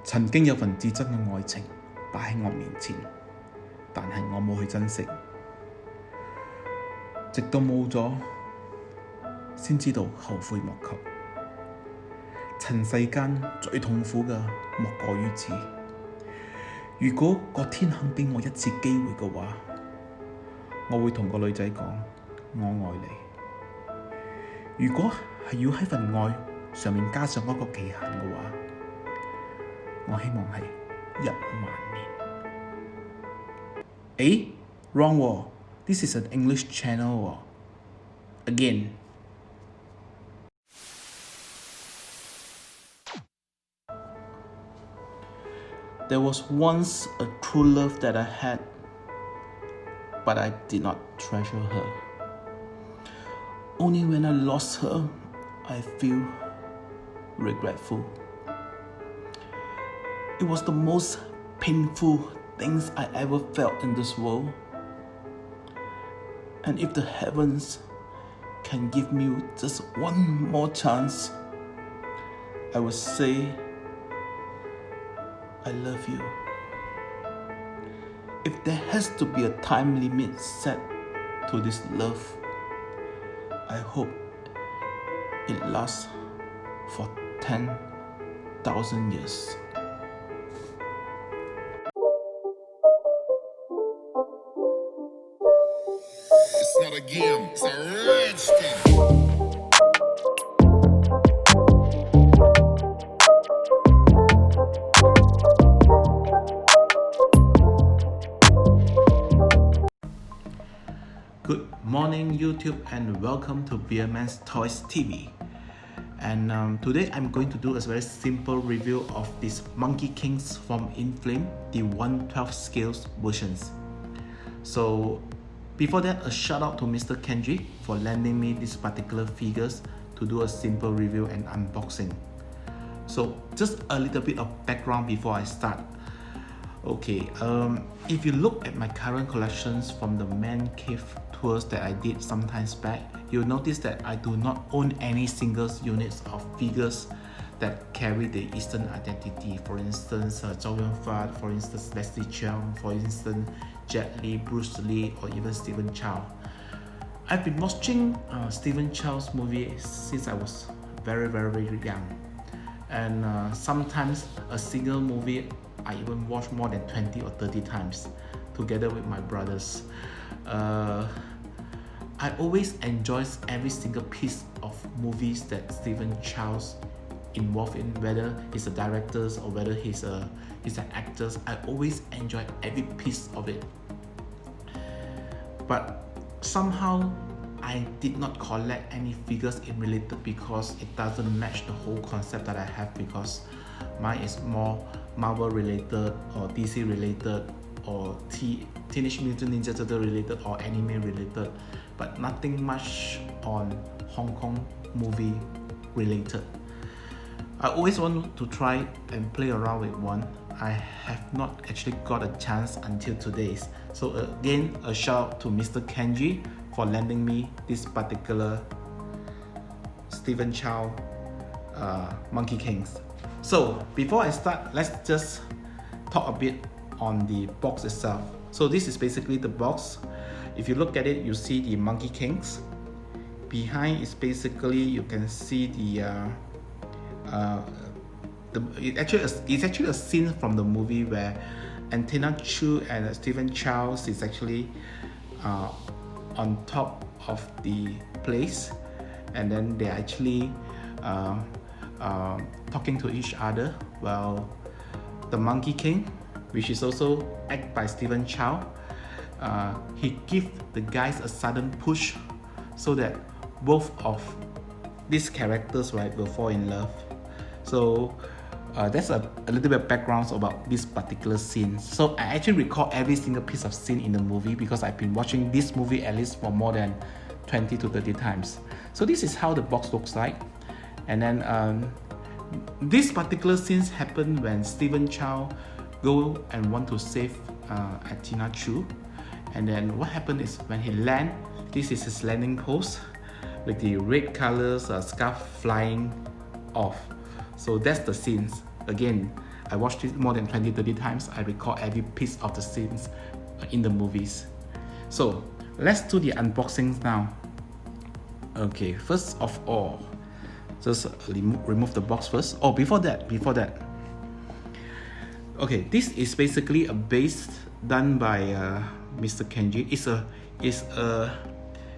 曾經有份至真嘅愛情擺喺我面前，但係我冇去珍惜，直到冇咗，先知道後悔莫及。塵世間最痛苦嘅莫過於此。如果個天肯俾我一次機會嘅話，我會同個女仔講我愛你。如果係要喺份愛上面加上嗰個期限嘅話，我希望係1萬年。Wrong 喎 ，This is an English channel 喎。Again。There was once a true love that I had, but I did not treasure her. Only when I lost her, I feel regretful. It was the most painful things I ever felt in this world. And if the heavens can give me just one more chance, I would say, I love you. If there has to be a time limit set to this love, I hope it lasts for 10,000 years. It's not a game, it's a rich thing. Good morning YouTube and welcome to Beaman ToysTV. And today I'm going to do a very simple review of these Monkey Kings from Inflames, the 1/12 scales versions. So before that, a shout out to Mr. Kenji for lending me these particular figures to do a simple review and unboxing. So just a little bit of background before I start. Okay, if you look at my current collections from the man cave tours that I did sometimes back, you'll notice that I do not own any single units of figures that carry the Eastern identity. For instance, Chow Yun-fat, for instance, Leslie Cheung, for instance, Jet Li, Bruce Lee, or even Stephen Chow. I've been watching Stephen Chow's movie since I was very young. And sometimes a single movie I even watch more than 20 or 30 times together with my brothers. I always enjoy every single piece of movies that Stephen Chow's involved in, whether he's a director or whether he's an actor. I always enjoy every piece of it. But somehow I did not collect any figures in related because it doesn't match the whole concept that I have, because mine is more Marvel related or DC related or Teenage Mutant Ninja Turtle related or anime related, but nothing much on Hong Kong movie related. I always want to try and play around with one. I have not actually got a chance until today. So again, a shout out to Mr. Kenji for lending me this particular Stephen Chow Monkey Kings. So before I start, let's just talk a bit on the box itself. So this is basically the box. If you look at it, you see the Monkey Kings. Behind is basically, you can see it's actually a scene from the movie where Antenna Chu and Stephen Chow is actually on top of the place, and then they're actually talking to each other. Well, the Monkey King, which is also acted by Stephen Chow, he gives the guys a sudden push so that both of these characters, right, will fall in love. So that's a little bit of background about this particular scene. So I actually recall every single piece of scene in the movie because I've been watching this movie at least for more than 20 to 30 times. So this is how the box looks like. And then this particular scenes happen when Stephen Chow go and want to save Athena Chu. And then what happened is when he land, this is his landing post with the red colors scarf flying off. So that's the scenes. Again, I watched it more than 20-30 times. I recall every piece of the scenes in the movies. So let's do the unboxings now. Okay, first of all, just remove the box first. Oh, before that, okay, this is basically a base done by Mr. Kenji.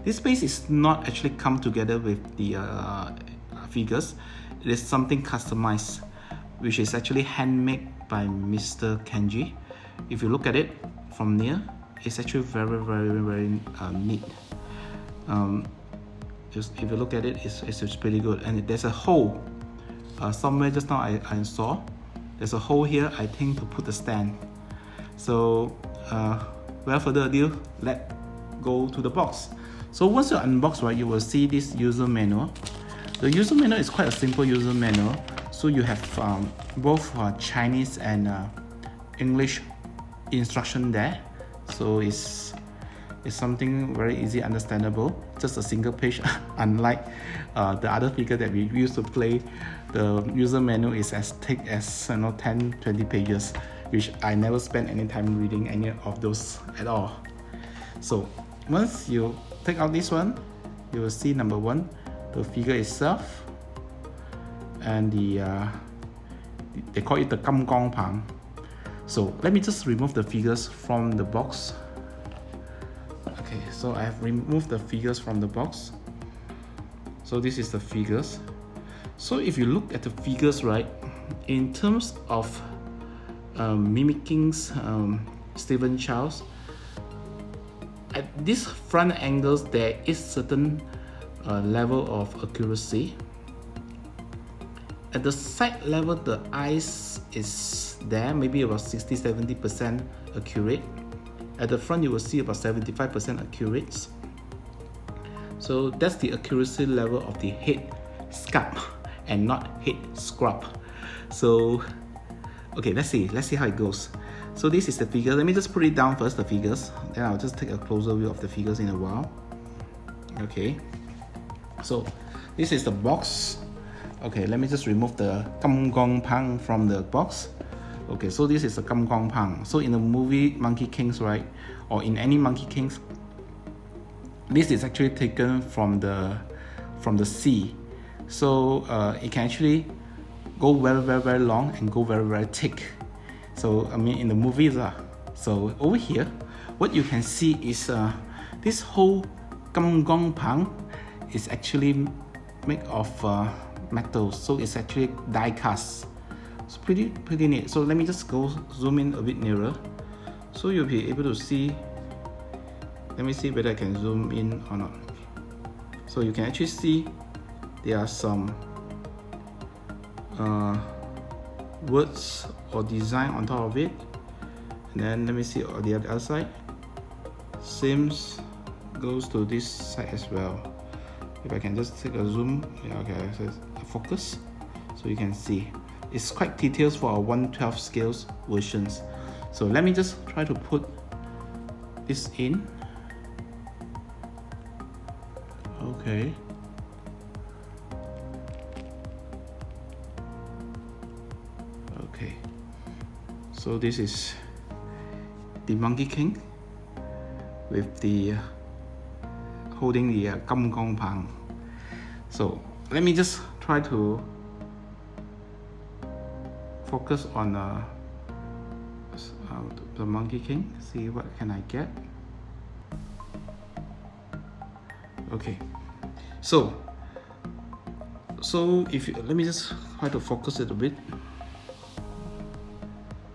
This base is not actually come together with the figures. It is something customized, which is actually handmade by Mr. Kenji. If you look at it from near, it's actually very neat. If you look at it, it's pretty good. And there's a hole somewhere. Just now I saw there's a hole here, I think, to put the stand. So without further ado, let's go to the box. So once you unbox, right, you will see this user manual. The user manual is quite a simple user manual. So you have both Chinese and English instruction there. So it's something very easy understandable, just a single page. Unlike the other figure that we used to play, the user manual is as thick as 10-20 pages, which I never spent any time reading any of those at all. So once you take out this one, you will see number one, the figure itself, and they call it the Kam Gong Pang. So let me just remove the figures from the box. Okay, so I have removed the figures from the box. So this is the figures. So if you look at the figures, right, in terms of mimicking Stephen Chow, at these front angles there is certain level of accuracy. At the side level, the eyes is there, maybe about 60-70% accurate. At the front, you will see about 75% accurate. So that's the accuracy level of the head sculpt and not head scrub. So okay, let's see how it goes. So this is the figure. Let me just put it down first, the figures. Then I'll just take a closer view of the figures in a while. Okay, so this is the box. Okay, let me just remove the Kam Gong Pang from the box. Okay, so this is a Kam Gong Pang. So in the movie Monkey Kings, right, or in any Monkey Kings, this is actually taken from the sea. So it can actually go very long and go very thick. So I mean, in the movies, so over here, what you can see is this whole Kam Gong Pang is actually made of metal. So it's actually die cast. It's pretty neat. So let me just go zoom in a bit nearer, so you'll be able to see. Let me see whether I can zoom in or not. So you can actually see there are some words or design on top of it. And then let me see on the other side. Same goes to this side as well. If I can just take a zoom, yeah, okay, so focus, so you can see it's quite detailed for a 1/12 scales versions. So let me just try to put this in. Okay. Okay. So this is the Monkey King with the holding the Kam Gong Pang. So let me just try to focus on the Monkey King. See what can I get. Okay, so if you, let me just try to focus it a bit.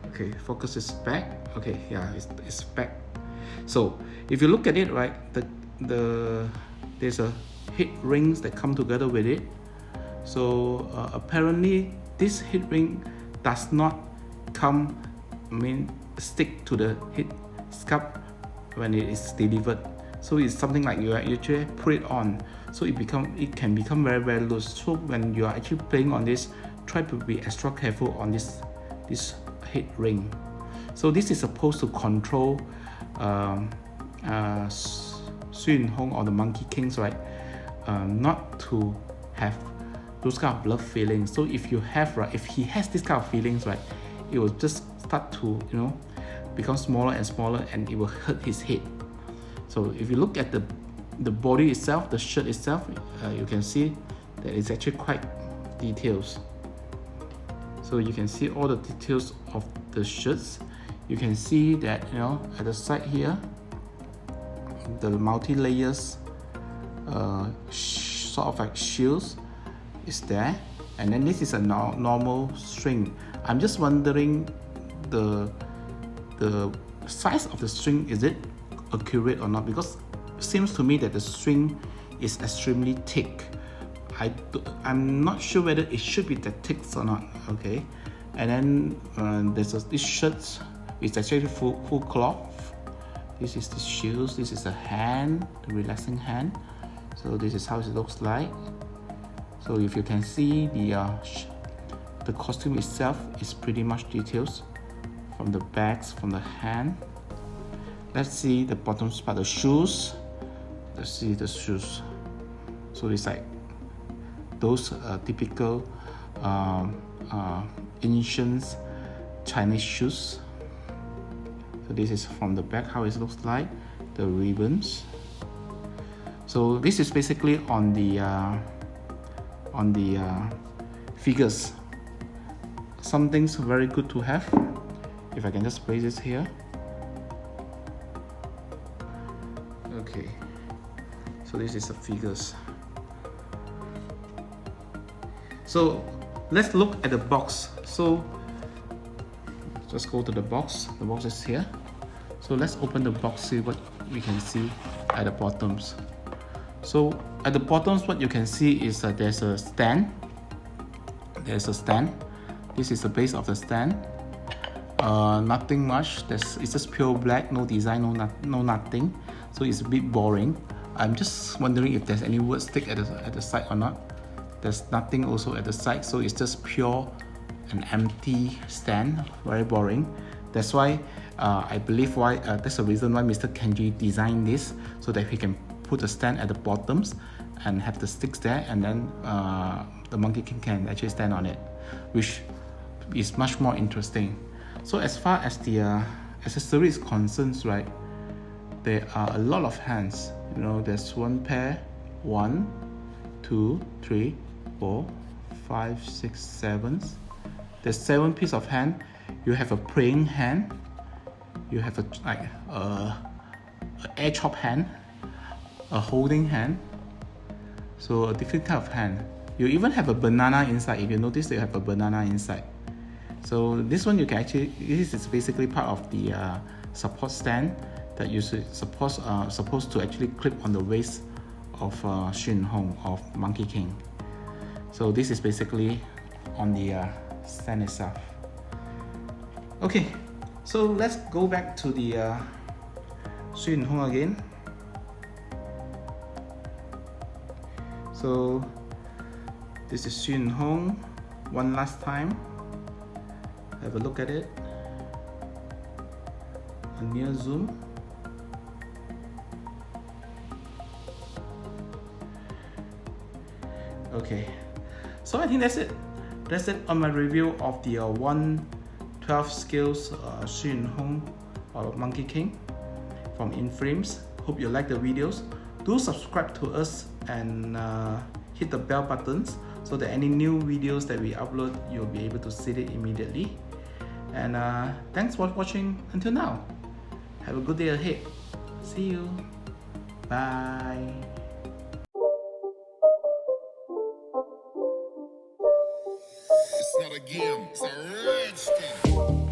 Okay, focus is back. Okay, yeah, it's back. So if you look at it, right, there's a head rings that come together with it. So apparently this head ring does not stick to the head sculpt when it is delivered. So it's something like you actually put it on, so it can become very loose. So when you are actually playing on this, try to be extra careful on this head ring. So this is supposed to control Sun Hong or the Monkey Kings, right? Not to have those kind of love feelings. So if you have, right, if he has this kind of feelings, right, it will just start to, become smaller and smaller, and it will hurt his head. So if you look at the body itself, the shirt itself, you can see that it's actually quite details. So you can see all the details of the shirts. You can see that, at the side here, the multi-layers sort of like shields is there, and then this is a normal string. I'm just wondering the size of the string, is it accurate or not, because it seems to me that the string is extremely thick. I'm not sure whether it should be that thick or not. Okay, and then there's this shirt. It's actually full cloth. This is the shoes. This is the hand, the relaxing hand. So this is how it looks like. So if you can see, the costume itself is pretty much details from the backs, from the hand. Let's see the bottom part, the shoes. Let's see the shoes. So it's like those typical ancient Chinese shoes. So this is from the back how it looks like, the ribbons. So this is basically on the figures. Something's very good to have. If I can just place this here. Okay. So this is the figures. So let's look at the box. So just go to the box. The box is here. So let's open the box, see what we can see at the bottoms. So at the bottoms, what you can see is that there's a stand. There's a stand. This is the base of the stand. Nothing much. It's just pure black, no design, no nothing. So it's a bit boring. I'm just wondering if there's any wood stick at the side or not. There's nothing also at the side, so it's just pure an empty stand. Very boring. That's why I believe that's the reason why Mr. Kenji designed this, so that he can put the stand at the bottoms and have the sticks there, and then the Monkey King can actually stand on it, which is much more interesting. So as far as the accessory is concerned, right, there are a lot of hands. There's one pair, 1, 2, 3, 4, 5, 6, 7. There's 7 pieces of hand. You have a praying hand. You have a air chop hand, a holding hand. So a different kind of hand. You even have a banana inside. If you notice, you have a banana inside. So this one this is basically part of the support stand that you supposed to actually clip on the waist of Xun Hong of Monkey King. So this is basically on the stand itself. Okay, so let's go back to the Xun Hong again. So this is Xun Hong one last time. Have a look at it. A near zoom. Okay, so I think that's it. That's it on my review of the 1/12 scales Xun Hong or Monkey King from Inflames. Hope you like the videos. Do subscribe to us and hit the bell buttons so that any new videos that we upload, you'll be able to see it immediately. And thanks for watching until now. Have a good day ahead. See you. Bye. It's not a game, it's a rich thing.